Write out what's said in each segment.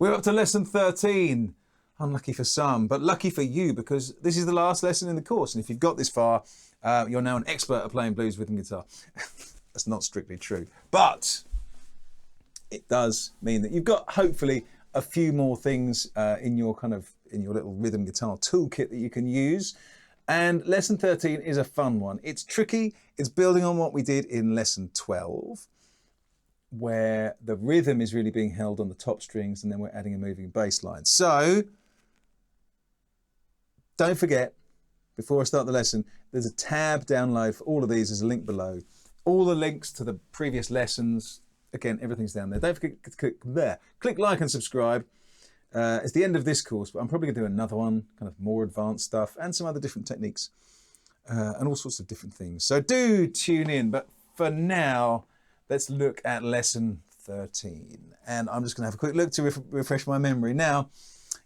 We're up to lesson 13. Unlucky for some, but lucky for you, because this is the last lesson in the course. And if you've got this far, you're now an expert at playing blues rhythm guitar. That's not strictly true, but it does mean that you've got hopefully a few more things in your little rhythm guitar toolkit that you can use. And lesson 13 is a fun one. It's tricky. It's building on what we did in lesson 12, where the rhythm is really being held on the top strings and then we're adding a moving bass line. So don't forget, before I start the lesson, there's a tab download for all of these. There's a link below. All the links to the previous lessons, again, everything's down there. Don't forget to click there. Click like and subscribe. It's the end of this course, but I'm probably gonna do another one, kind of more advanced stuff and some other different techniques and all sorts of different things. So do tune in, but for now, let's look at lesson 13. And I'm just gonna have a quick look to refresh my memory. Now,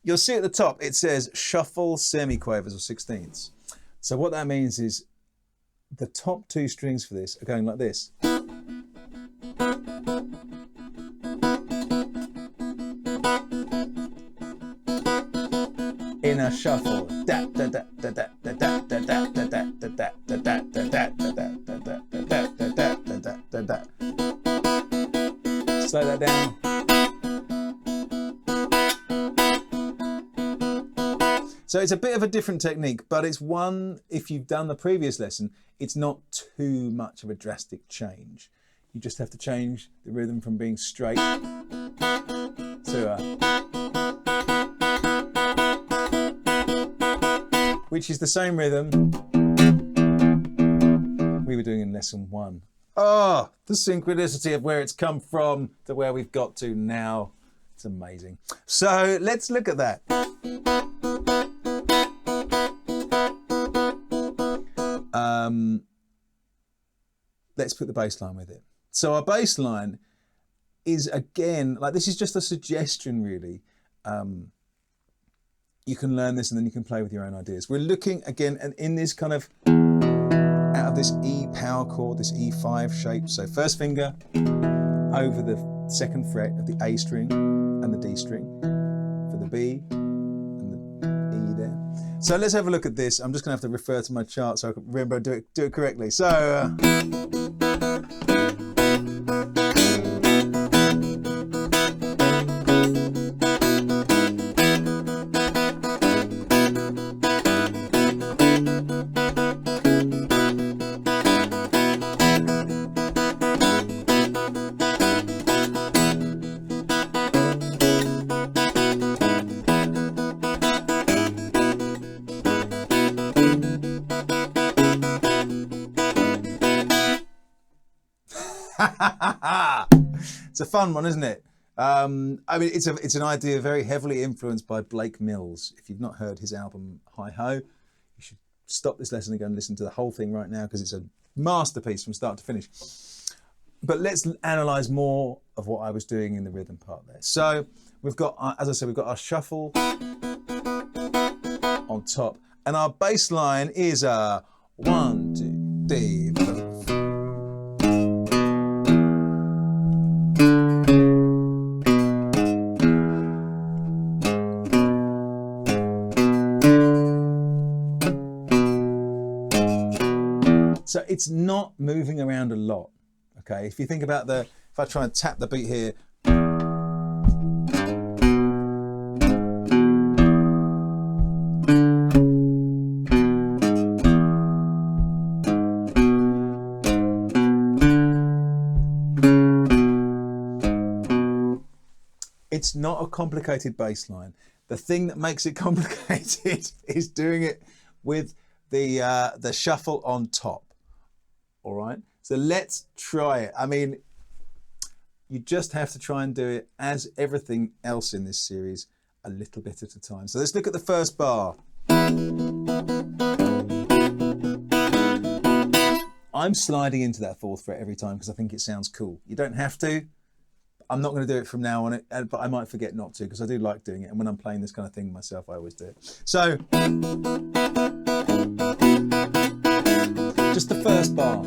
you'll see at the top, it says shuffle semiquavers or sixteenths. So what that means is the top two strings for this are going like this. In a shuffle. Da da da da da da da da da da da da da da da da da da da. Slow that down. So it's a bit of a different technique, but it's one, if you've done the previous lesson, it's not too much of a drastic change. You just have to change the rhythm from being straight to a, which is the same rhythm we were doing in lesson 1. Oh, the synchronicity of where it's come from to where we've got to now. It's amazing. So let's look at that. Let's put the bass line with it. So our bass line is, again, like, this is just a suggestion really. You can learn this and then you can play with your own ideas. We're looking again and in this kind of, out of this E power chord, this E5 shape. So first finger over the second fret of the A string and the D string for the B and the E there. So let's have a look at this. I'm just gonna have to refer to my chart so I can remember to do it correctly. So, it's a fun one, isn't it? I mean, it's an idea very heavily influenced by Blake Mills. If you've not heard his album Hi Ho, you should stop this lesson and go and listen to the whole thing right now, because it's a masterpiece from start to finish. But let's analyze more of what I was doing in the rhythm part there. So we've got, as I said, we've got our shuffle on top, and our bass line is 1, 2, 3, 4. So it's not moving around a lot, okay? If you think about if I try and tap the beat here, it's not a complicated bass line. The thing that makes it complicated is doing it with the shuffle on top. All right, so let's try it. I mean, you just have to try and do it, as everything else in this series, a little bit at a time. So let's look at the first bar. I'm sliding into that 4th fret every time because I think it sounds cool. You don't have to. I'm not going to do it from now on, but I might forget not to, because I do like doing it. And when I'm playing this kind of thing myself, I always do it. So, just the first bar.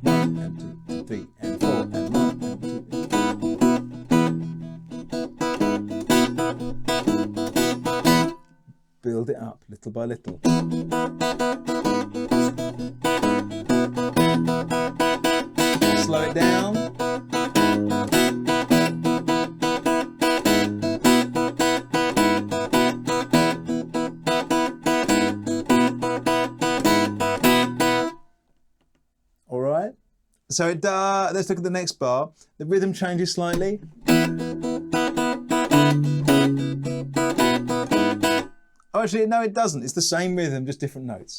1 and 2 and 3 and 4 and 1 and 2. it up little by little. Slow it down. All right. So it does. Let's look at the next bar. The rhythm changes slightly. Oh, actually, no, it doesn't. It's the same rhythm, just different notes.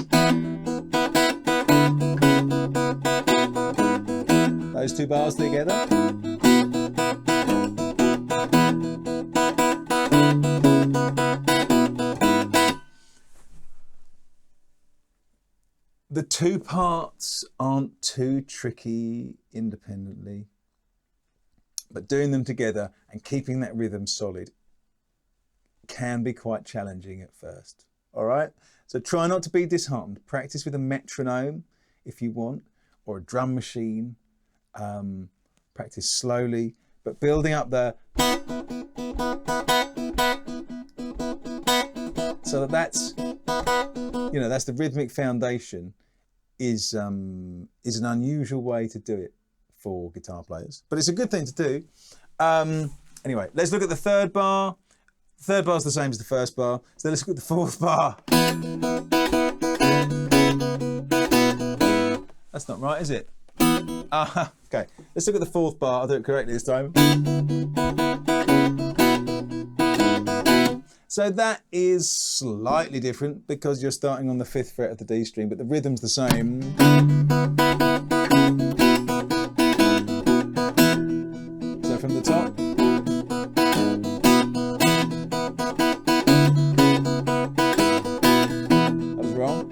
Those two bars together. The two parts aren't too tricky independently, but doing them together and keeping that rhythm solid can be quite challenging at first. All right, so try not to be disheartened. Practice with a metronome if you want, or a drum machine. Practice slowly, but building up the so that's that's the rhythmic foundation is an unusual way to do it for guitar players, but it's a good thing to do. Anyway, let's look at the third bar. The third bar is the same as the first bar, so let's look at the fourth bar. That's not right, is it? Okay, let's look at the fourth bar. I'll do it correctly this time. So that is slightly different because you're starting on the 5th fret of the D string, but the rhythm's the same. So from the top. That was wrong.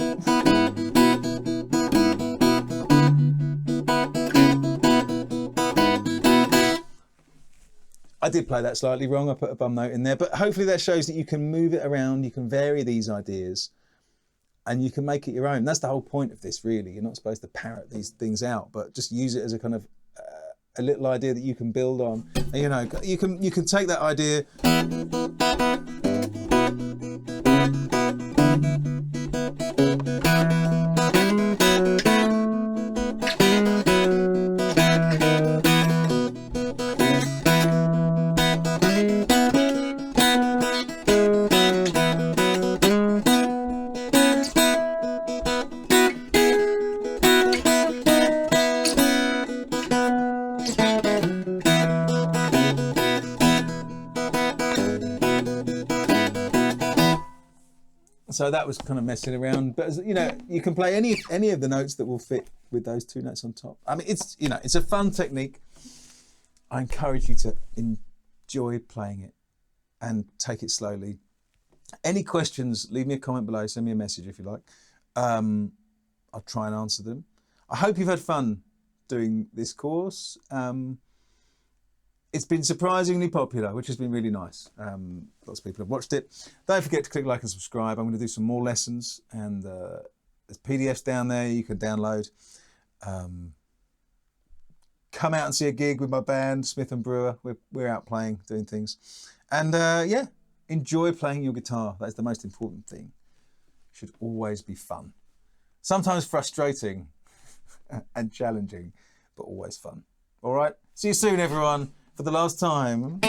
I did play that slightly wrong. I put a bum note in there, but hopefully that shows that you can move it around, you can vary these ideas, and you can make it your own. That's the whole point of this, really. You're not supposed to parrot these things out, but just use it as a kind of a little idea that you can build on. And, you can take that idea. So that was kind of messing around, but you can play any of the notes that will fit with those two notes on top. I mean, it's a fun technique. I encourage you to enjoy playing it and take it slowly. Any questions, leave me a comment below, send me a message if you like. I'll try and answer them. I hope you've had fun doing this course. It's been surprisingly popular, which has been really nice. Lots of people have watched it. Don't forget to click like and subscribe. I'm going to do some more lessons, and there's PDFs down there you can download. Come out and see a gig with my band, Smith and Brewer. We're out playing, doing things. And yeah, enjoy playing your guitar. That's the most important thing. It should always be fun. Sometimes frustrating and challenging, but always fun. All right, see you soon, everyone. For the last time.